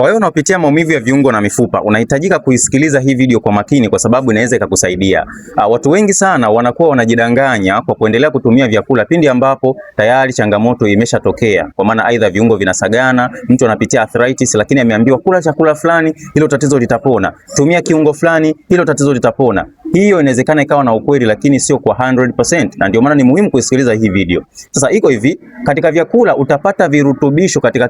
Kwa hiyo unapitia maumivu ya viungo na mifupa, unahitajika kuisikiliza hii video kwa makini kwa sababu inaweza ikakusaidia. Watu wengi sana wanakuwa wanajidanganya kwa kuendelea kutumia vyakula pindi ambapo tayari changamoto imeshatokea. Kwa maana aidha viungo vinasagana, mtu anapitia arthritis lakini ameambiwa kula chakula fulani hilo tatizo litapona. Tumia kiungo fulani hilo tatizo litapona. Hiyo inawezekana ikawa na ukweli lakini sio kwa 100%, na ndio maana ni muhimu kusikiliza hii video. Sasa iko hivi, katika vyakula utapata virutubisho katika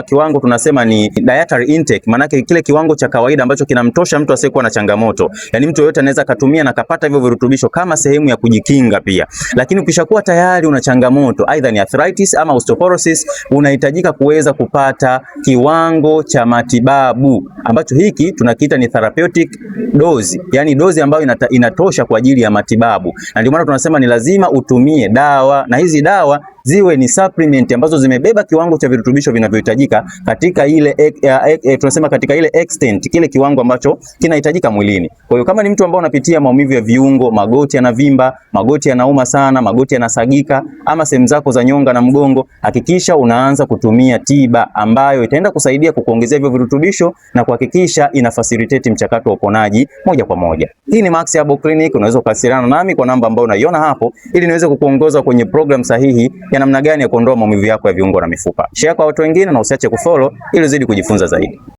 kiwango tunasema ni dietary intake, maana kile kiwango cha kawaida ambacho kinamtosha mtu asiyekuwa na changamoto. Yaani mtu yote anaweza kutumia na kapata hivyo virutubisho kama sehemu ya kujikinga pia. Lakini ukishakuwa tayari una changamoto, aidha ni arthritis ama osteoporosis, unahitajika kuweza kupata kiwango cha matibabu ambacho hiki tunakiita ni therapeutic dose, yani dozi ambayo inatosha kwa ajili ya matibabu. Na ndio maana tunasema ni lazima utumie dawa, na hizi dawa ziwe ni supplement ambazo zimebeba kiwango cha virutubisho vinavyohitajika katika ile tunasema katika ile extent, kile kiwango ambacho kinahitajika mwilini. Kwa hiyo kama ni mtu ambaye unapitia maumivu ya viungo, magoti yanavimba, magoti yanauma sana, magoti yanasagika, ama sehemu zako za nyonga na mgongo, hakikisha unaanza kutumia tiba ambayo itaenda kusaidia kukuongezea hivyo virutubisho na kuhakikisha ina facilitate mchakato wa uponaji moja kwa moja. Hii ni Max Herbal Clinic. Unaweza kuwasiliana nami kwa namba ambayo unaiona hapo ili niweze kukuongoza kwenye program sahihi ya namna gani ya kuondoa maumivu yako ya viungo na mifupa. Share kwa watu wengine na usiache kufollow ili uzidi kujifunza zaidi.